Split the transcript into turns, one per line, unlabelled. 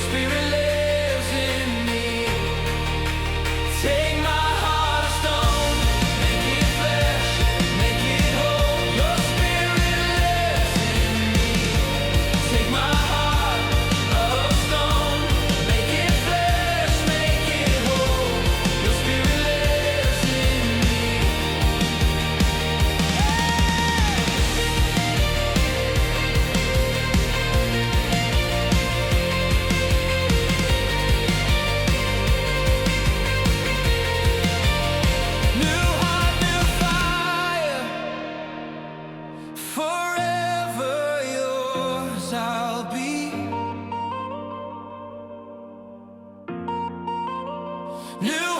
spirit lives in me. Take my heart of stone, make it flesh, make it whole. Your spirit lives in me. Take my heart of stone, make it flesh, make it whole. Your spirit lives in me. New heart, new fire, forever yours I'll be. New